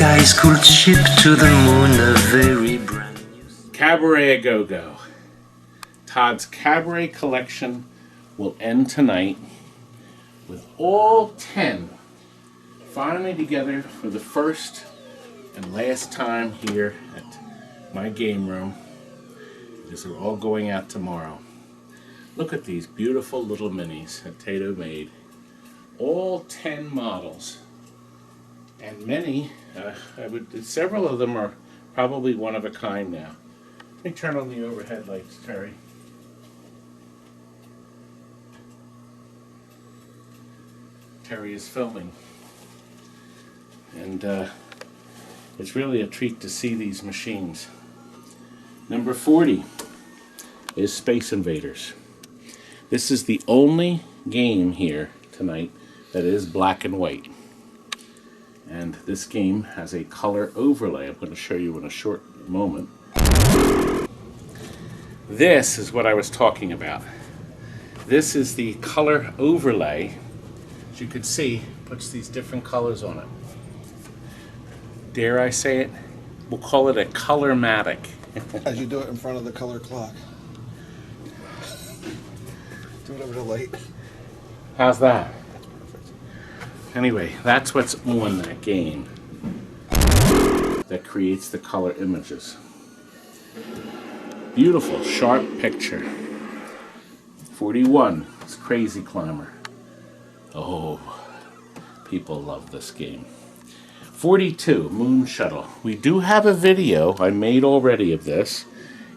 high school trip to the moon, a very brand new... Cabaret A-Go-Go. Todd's Cabaret collection will end tonight with all 10 finally together for the first and last time here at my game room, because they're all going out tomorrow. Look at these beautiful little minis that Taito made. All 10 models. And many, several of them are probably one of a kind now. Let me turn on the overhead lights, Terry. Terry is filming. And it's really a treat to see these machines. Number 40 is Space Invaders. This is the only game here tonight that is black and white. And this game has a color overlay. I'm going to show you in a short moment. This is what I was talking about. This is the color overlay. As you can see, puts these different colors on it. Dare I say it? We'll call it a color-matic. As you do it in front of the color clock. Do it over the light. How's that? Anyway, that's what's on that game that creates the color images. Beautiful, sharp picture. 41 is Crazy Climber. Oh, people love this game. 42, Moon Shuttle. We do have a video I made already of this.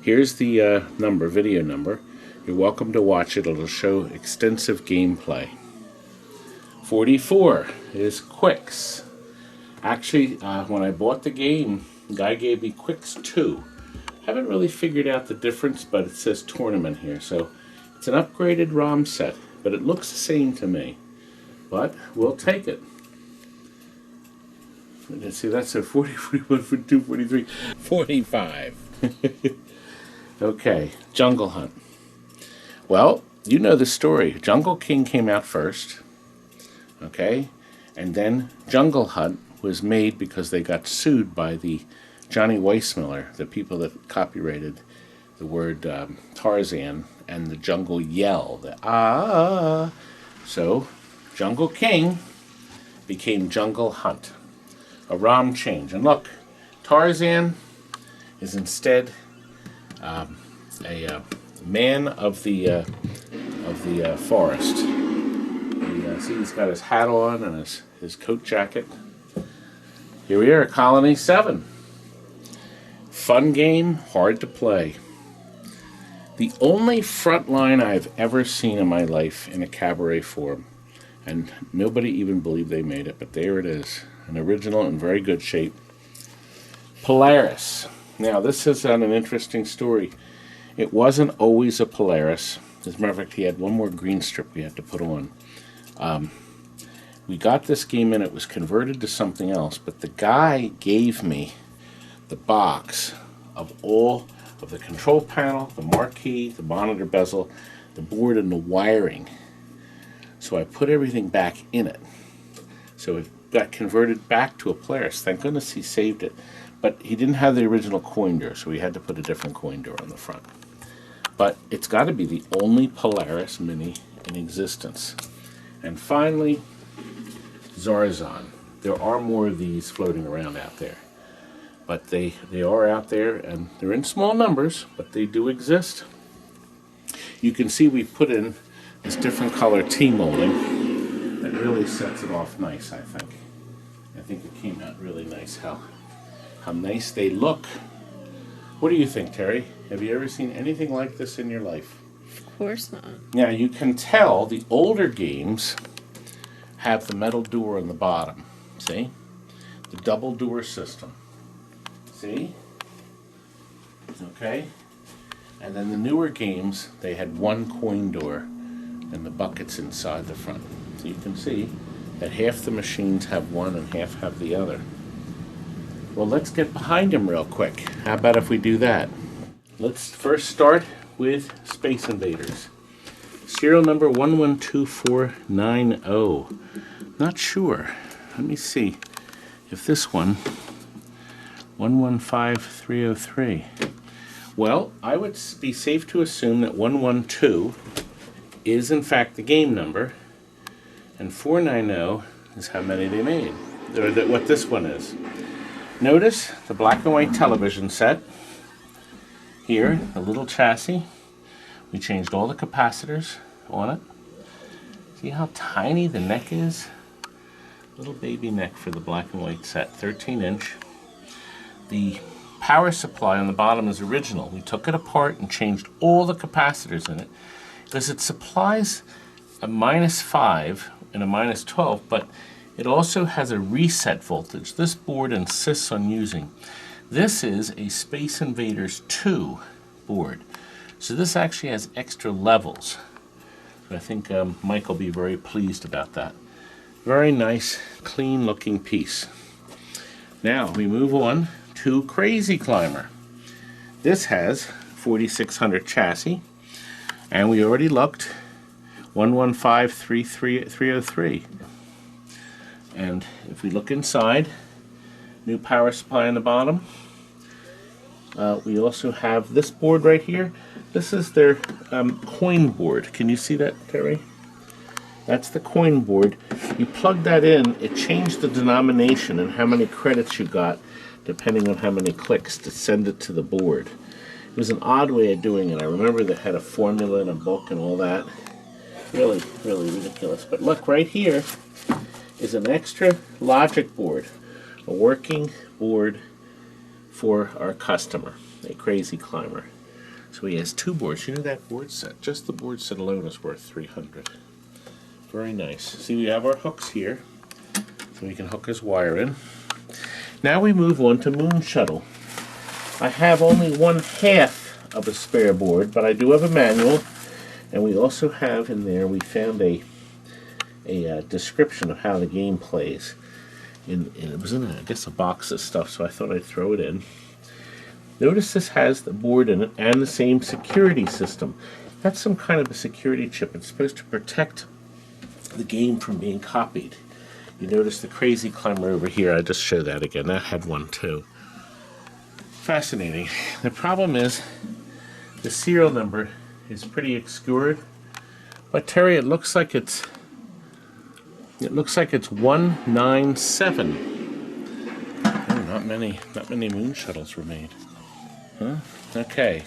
Here's the video number. You're welcome to watch it. It'll show extensive gameplay. 44 is Qix. Actually, when I bought the game, the guy gave me Qix 2. Haven't really figured out the difference, but it says tournament here. So it's an upgraded ROM set, but it looks the same to me. But we'll take it. Let's see, that's a 40, 41, 42, 43, 45. Okay, Jungle Hunt. Well, you know the story. Jungle King came out first. Okay, and then Jungle Hunt was made because they got sued by the Johnny Weissmuller, the people that copyrighted the word Tarzan and the jungle yell, the ah. So Jungle King became Jungle Hunt, a ROM change. And look, Tarzan is instead a man of the forest. See, he's got his hat on and his coat jacket. Here we are, Colony 7. Fun game, hard to play. The only Frontline I've ever seen in my life in a Cabaret form, and nobody even believed they made it, but there it is. An original in very good shape. Polaris. Now, this is an interesting story. It wasn't always a Polaris. As a matter of fact, he had one more green strip we had to put on. We got this game in, it was converted to something else, but the guy gave me the box of all of the control panel, the marquee, the monitor bezel, the board, and the wiring. So I put everything back in it. So it got converted back to a Polaris. Thank goodness he saved it. But he didn't have the original coin door, so we had to put a different coin door on the front. But it's got to be the only Polaris Mini in existence. And finally, Zarzon. There are more of these floating around out there. But they are out there, and they're in small numbers, but they do exist. You can see we put in this different color T-molding that really sets it off nice, I think. I think it came out really nice, how nice they look. What do you think, Terry? Have you ever seen anything like this in your life? Of course not. Now, you can tell the older games have the metal door on the bottom. See? The double door system. See? Okay? And then the newer games, they had one coin door and the buckets inside the front. So you can see that half the machines have one and half have the other. Well, let's get behind them real quick. How about if we do that? Let's first start with Space Invaders. Serial number 112490. Not sure. Let me see if this one 115303. Well, I would be safe to assume that 112 is in fact the game number, and 490 is how many they made, or what this one is. Notice the black and white television set. Here, the little chassis. We changed all the capacitors on it. See how tiny the neck is? Little baby neck for the black and white set, 13-inch. The power supply on the bottom is original. We took it apart and changed all the capacitors in it because it supplies a -5 and a -12, but it also has a reset voltage. This board insists on using. This is a Space Invaders 2 board. So this actually has extra levels. I think Mike will be very pleased about that. Very nice, clean looking piece. Now we move on to Crazy Climber. This has 4600 chassis, and we already looked 115303. And if we look inside, new power supply on the bottom. We also have this board right here. This is their coin board. Can you see that, Terry? That's the coin board. You plug that in, it changed the denomination and how many credits you got depending on how many clicks to send it to the board. It was an odd way of doing it. I remember they had a formula and a book and all that. Really, really ridiculous. But look, right here is an extra logic board, a working board for our customer, a Crazy Climber. So he has two boards. You know that board set? Just the board set alone is worth $300. Very nice. See, we have our hooks here, so we can hook his wire in. Now we move on to Moon Shuttle. I have only 1/2 of a spare board, but I do have a manual, and we also have in there, we found a description of how the game plays. And it was in, I guess, a box of stuff, so I thought I'd throw it in. Notice this has the board in it and the same security system. That's some kind of a security chip. It's supposed to protect the game from being copied. You notice the Crazy Climber over here. I just showed that again. That had one too. Fascinating. The problem is the serial number is pretty obscured. But Terry, it looks like it's 197. Oh, not many moon shuttles were made. Huh? Okay.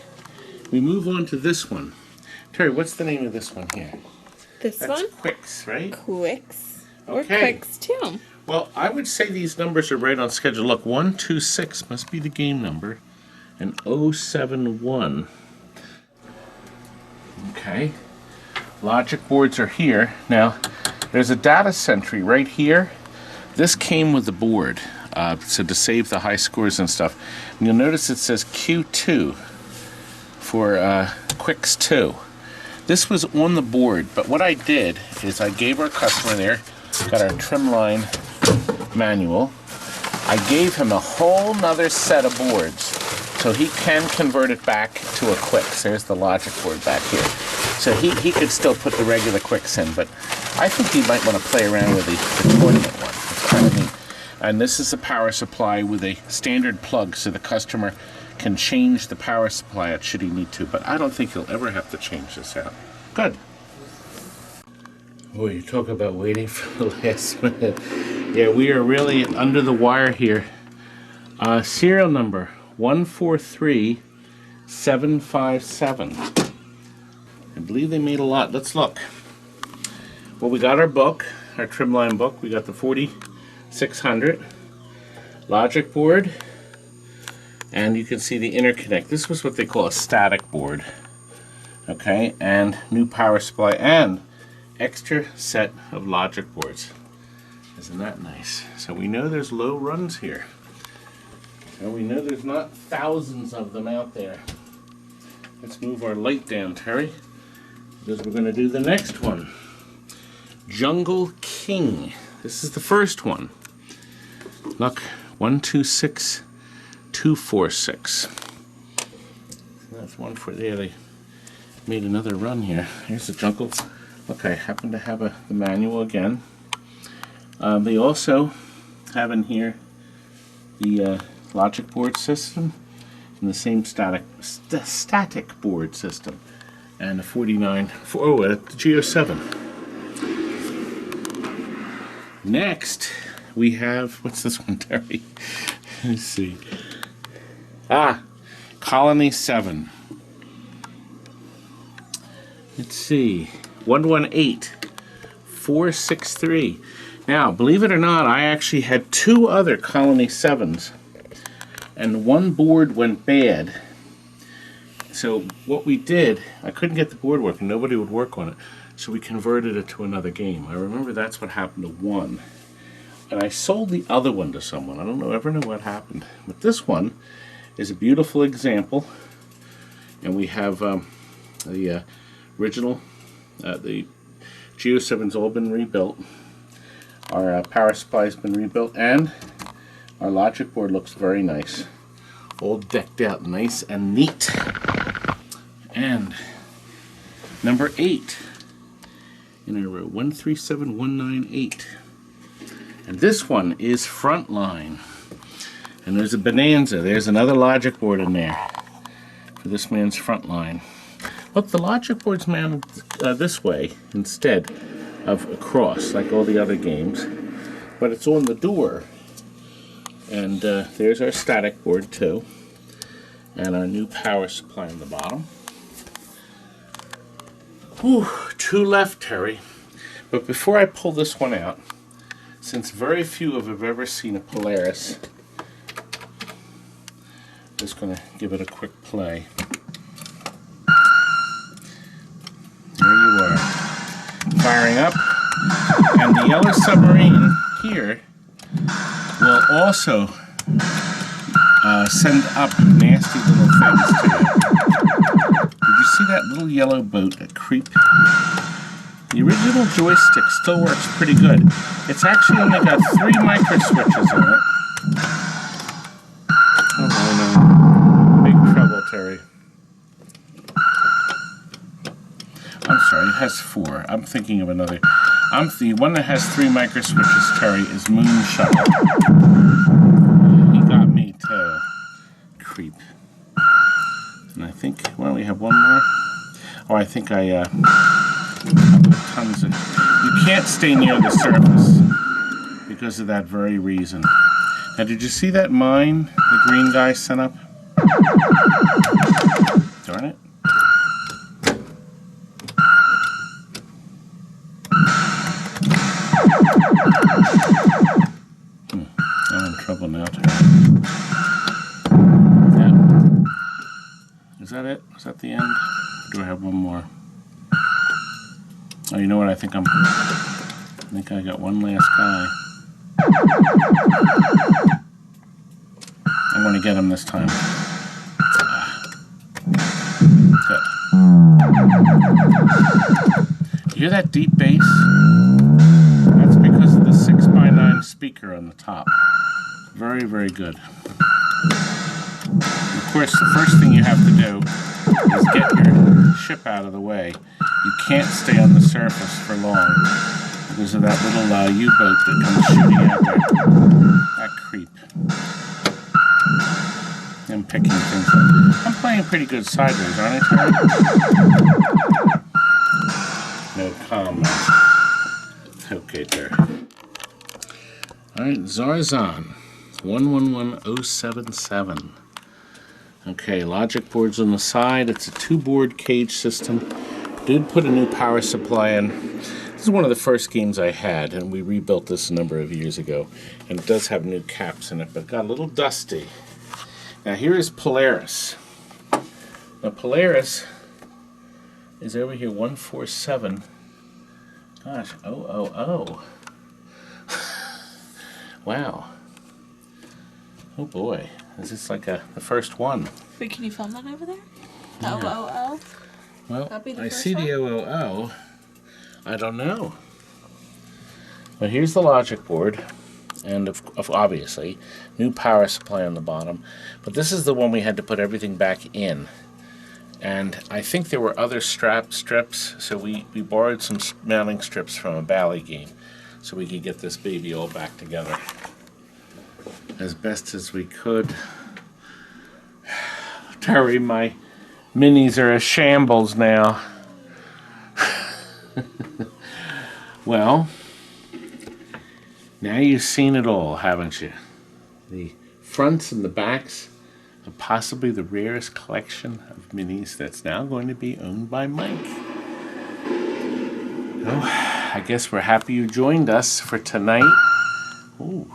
We move on to this one. Terry, what's the name of this one here? This That's one? Qix, right? Qix. Or Okay. Qix too. Well, I would say these numbers are right on schedule. Look, 126 must be the game number, and 071. Okay. Logic boards are here. Now, there's a data sentry right here. This came with the board, so to save the high scores and stuff. And you'll notice it says Q2 for Qix 2. This was on the board, but what I did is I gave our customer there, got our trim line manual. I gave him a whole nother set of boards so he can convert it back to a Qix. There's the logic board back here. So he could still put the regular Qix in, but I think he might want to play around with the tournament one. It's kind of neat. And this is a power supply with a standard plug so the customer can change the power supply out should he need to, but I don't think he'll ever have to change this out. Good. Boy, you talk about waiting for the last minute. Yeah, we are really under the wire here. Serial number 143757. I believe they made a lot. Let's look. Well, we got our book, our trimline book. We got the 4600 logic board, and you can see the interconnect. This was what they call a static board. Okay, and new power supply and extra set of logic boards. Isn't that nice? So we know there's low runs here. And we know there's not thousands of them out there. Let's move our light down, Terry, because we're going to do the next one. Jungle King. This is the first one. Look, 126246. That's one for there. They made another run here. Here's the jungle. Look, I happen to have the manual again. They also have in here the logic board system and the same static board system. And a 49, the G07. Next, we have, what's this one, Terry? Let's see. Colony 7. Let's see. 118463. Now, believe it or not, I actually had 2 other Colony 7s, and one board went bad. So what we did, I couldn't get the board working, nobody would work on it, so we converted it to another game. I remember that's what happened to one. And I sold the other one to someone. I don't ever know what happened. But this one is a beautiful example. And we have the original, the GHOSTBUSTERS all been rebuilt. Our power supply's been rebuilt, and our logic board looks very nice. All decked out nice and neat. And number 8 in our row, 137198. And this one is Frontline. And there's a Bonanza. There's another logic board in there for this man's Frontline. Look, the logic board's mounted this way instead of across like all the other games. But it's on the door. And there's our static board too. And our new power supply on the bottom. Whew, 2 left, Terry. But before I pull this one out, since very few have ever seen a Polaris, I'm just going to give it a quick play. There you are. Firing up. And the yellow submarine here will also send up nasty little things to it. Did you see that little yellow boat, that creep? The original joystick still works pretty good. It's actually only got 3 micro switches on it. Oh no. Big trouble, Terry. I'm sorry, it has 4. I'm thinking of another. The one that has 3 micro switches, Terry, is Moon Shuttle. He got me too. Creep. And I think, well, we have one more. Oh, I think I tons of. You can't stay near the surface because of that very reason. Now, did you see that mine the green guy sent up? Darn it. I'm in trouble now, Terry. Yeah. Is that it? Is that the end? Or do I have one more? Oh, you know what? I think I got one last guy. I'm going to get him this time. Good. You hear that deep bass? That's because of the 6x9 speaker on the top. Very, very good. Of course, the first thing you have to do is get your ship out of the way. You can't stay on the surface for long because of that little U-boat that comes shooting out there. That creep. I'm picking things up. I'm playing pretty good sideways, aren't I, Terry? No comment. Okay, Terry. Alright, Zarzon. 111077. Okay, logic boards on the side. It's a 2-board cage system. Did put a new power supply in. This is one of the first games I had, and we rebuilt this a number of years ago. And it does have new caps in it, but it got a little dusty. Now here is Polaris. Now Polaris is over here, 147. Gosh, oh. Wow. Oh boy, is this like the first one? Wait, can you film that over there? Yeah. Oh. Well, That'd be the I first see one? the OOO. I don't know. But here's the logic board, and of obviously, new power supply on the bottom. But this is the one we had to put everything back in. And I think there were other strips, so we borrowed some mounting strips from a Bally game, so we could get this baby all back together. as best as we could. Terry, my minis are a shambles now. Well, now you've seen it all, haven't you? The fronts and the backs of possibly the rarest collection of minis that's now going to be owned by Mike. Oh, I guess we're happy you joined us for tonight. Ooh,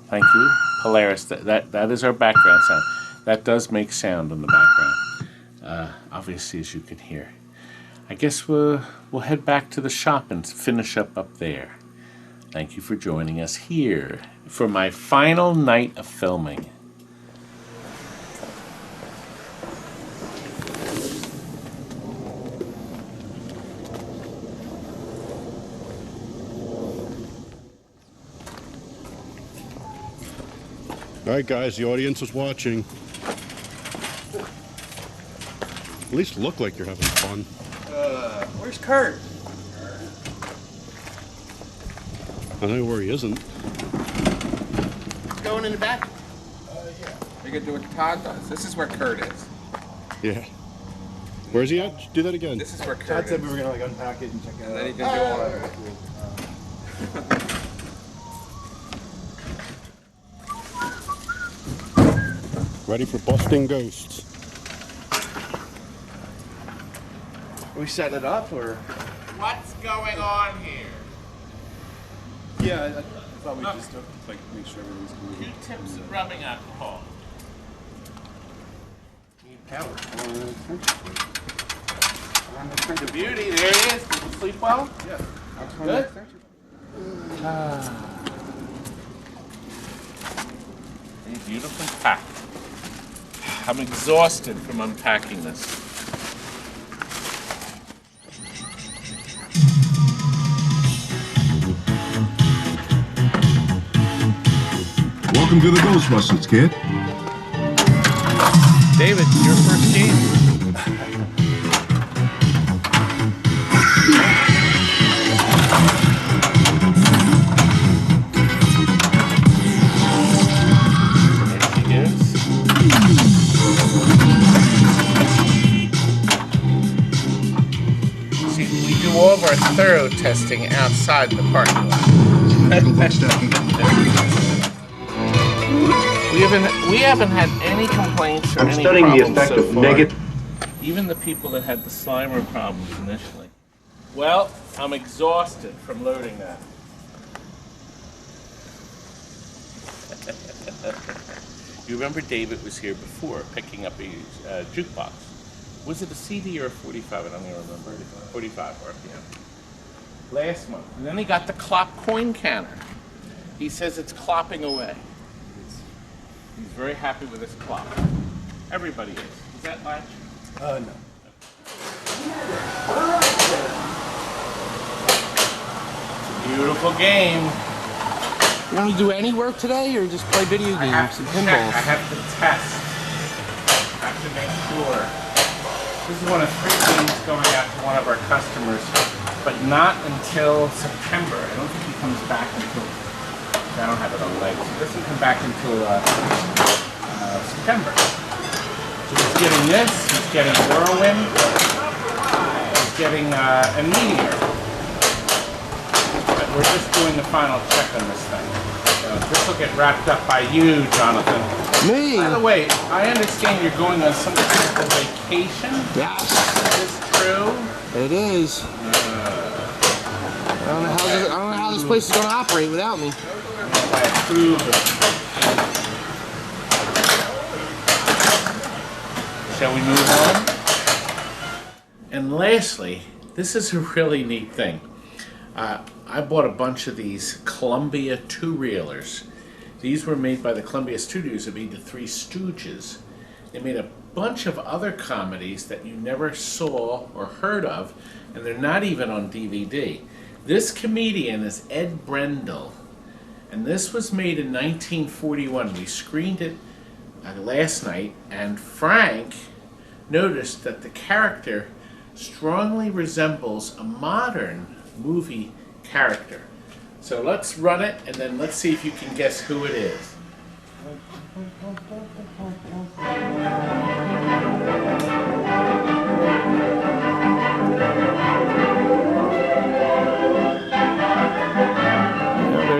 thank you, Polaris. That is our background sound. That does make sound in the background, obviously, as you can hear. I guess we'll head back to the shop and finish up there. Thank you for joining us here for my final night of filming. All right, guys, the audience is watching. At least look like you're having fun. Where's Kurt? I know where he isn't. He's going in the back. Yeah. You're gonna do what Todd does. This is where Kurt is. Yeah. Where's he at? Do that again. This is where Kurt Todd is. said we were gonna like unpack it and check it And out. then he can do all of it. Ready for busting ghosts. Are we setting it up or? What's going on here? Yeah, I thought we'd just like make sure everything's good. Q-tips and rubbing alcohol. Need power. The beauty, there he is. Did you sleep well? Yeah. Good. Very beautifully packed. I'm exhausted from unpacking this. Welcome to the Ghostbusters, kid. David, your first game. There she goes. See, we do all of our thorough testing outside the parking lot. We haven't had any complaints or I'm any studying the problems effect so of far. negative. Even the people that had the Slimer problems initially. Well, I'm exhausted from loading that. You remember David was here before picking up a jukebox. Was it a CD or a 45? I don't even remember. 45 RPM. Last month. And then he got the Clop coin counter. He says it's clopping away. He's very happy with his clock. Everybody is. Is that Latch? No. Beautiful game. You want to do any work today or just play video games I have to and check. pinballs? I have to test. I have to make sure. This is one of 3 games going out to one of our customers, but not until September. I don't think he comes back until. I don't have it on legs. He doesn't come back until September. So he's getting this. He's getting Whirlwind. He's getting a Meteor. But we're just doing the final check on this thing. So this will get wrapped up by you, Jonathan. Me? By the way, I understand you're going on some kind of vacation. Yes. Is this true? It is. I don't know how this place is going to operate without me. I approve of. Shall we move on? And lastly, this is a really neat thing. I bought a bunch of these Columbia two-reelers. These were made by the Columbia Studios that made the Three Stooges. They made a bunch of other comedies that you never saw or heard of, and they're not even on DVD. This comedian is Ed Brendel, and this was made in 1941. We screened it last night, and Frank noticed that the character strongly resembles a modern movie character. So let's run it, and then let's see if you can guess who it is.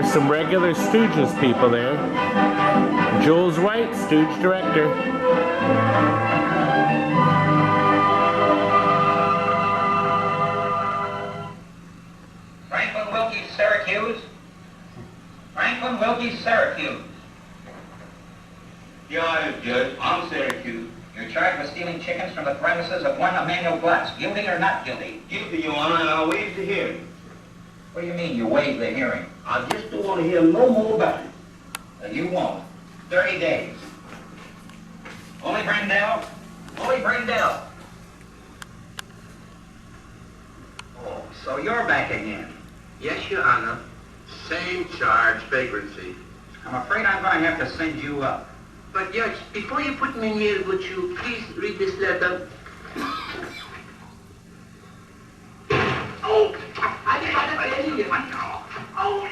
some regular Stooges people there. Jules White, Stooge director. Franklin Wilkie, Syracuse. Franklin Wilkie, Syracuse. Yeah, Judge, I'm Syracuse. You're charged with stealing chickens from the premises of one Emmanuel Glass. Guilty or not guilty? Guilty, Your Honor, and I'll waive the hearing. What do you mean you waive the hearing? I just don't want to hear no more about it. Then you won't. 30 days. Only Brendel? Only Brendel. Oh, so you're back again. Yes, Your Honor. Same charge, vagrancy. I'm afraid I'm going to have to send you up. But, Judge, before you put me in here, would you please read this letter? Oh, I got it in here. Oh,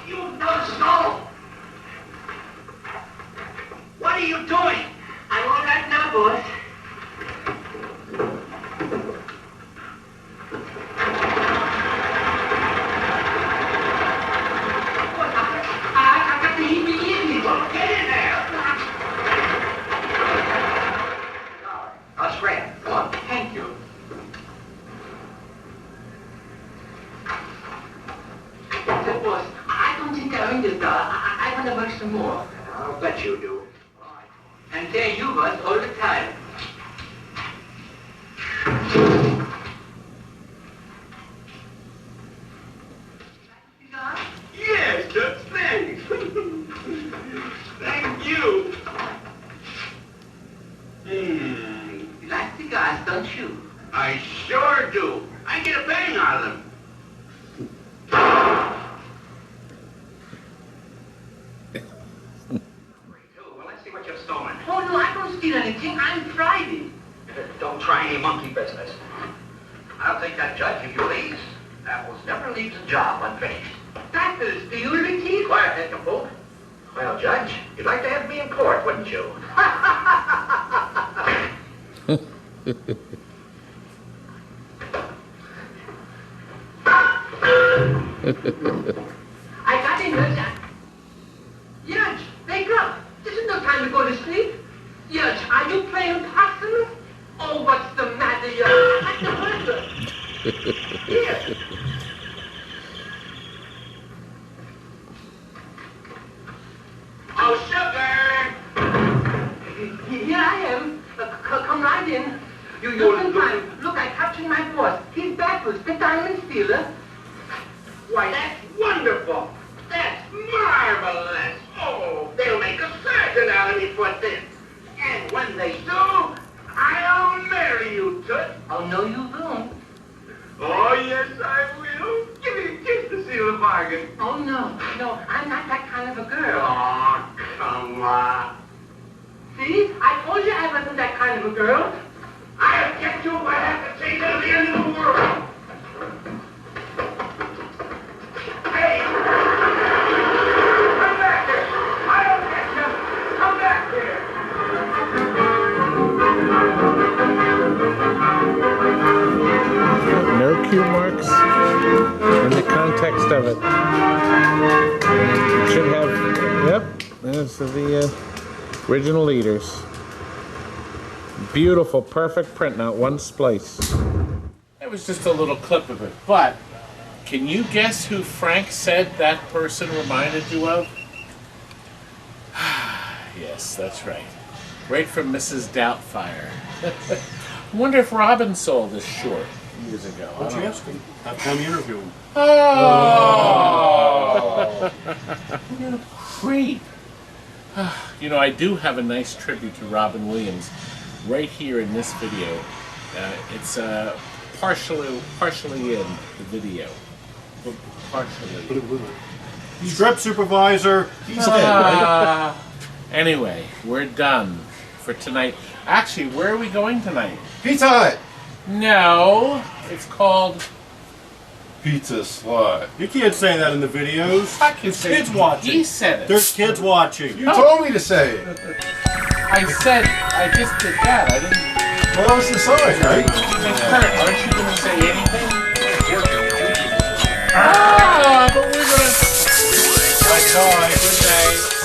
you numbskull! What are you doing? I'm all right now, boss. I got the heebie-jeebies. Get in there! I'll spray it. Come on, thank you. Say, boss, I don't think I earned this dollar. I want to work some more. I'll bet you do. And there you was all the time. Yes, Judge, thanks. Thank you. You like cigars, don't you? I sure do. I get a bang out of them. Well, let's see what you've stolen. Oh, no, I don't steal anything. I'm Friday. Don't try any monkey business. I'll take that, Judge, if you please. Apples never leaves a job unfinished. That is the unity. Quiet, Nincompoop. Well, Judge, you'd like to have me in court, wouldn't you? I got in here, Jack. Judge, wake up. This is no time to go to sleep. Judge, are you playing possum? Oh, what's the matter, Judge? What's the matter? Here. Oh, sugar! Here I am. Come right in. Look in time. Look, I captured my boss. He's backwards, the diamond stealer. Why, that's wonderful. That's marvelous. Oh, they'll make a surgeon out of me for this. And when they do, I'll marry you, Toots. Oh, no, you won't. Oh, yes, I will. Give me a kiss to seal the bargain. Oh, no, I'm not that kind of a girl. Oh, come on. See, I told you I wasn't that kind of a girl. I'll get you if I have to take to the end of the world. Hey! Come back here! I'll get you! Come back here! No cue marks in the context of it. Should have, yep, those are the original leaders. Beautiful, perfect print, not one splice. That was just a little clip of it, but can you guess who Frank said that person reminded you of? Yes, that's right. Right from Mrs. Doubtfire. I wonder if Robin sold this short years ago. Why don't you ask him? Have time to interview him. Oh! What a creep. You know, I do have a nice tribute to Robin Williams right here in this video. It's partially in the video. Partially. Strip supervisor. He's dead, right? Anyway, we're done for tonight. Actually, where are we going tonight? Pizza Hut. No, it's called Pizza Slut. You can't say that in the videos. I can There's say kids watching. He said it. There's kids watching. You told me to say it. I said I just did that. I didn't. Well, that was the sign, right? Kurt, aren't you going to say anything? Ah, but we're gonna. Bye, good night.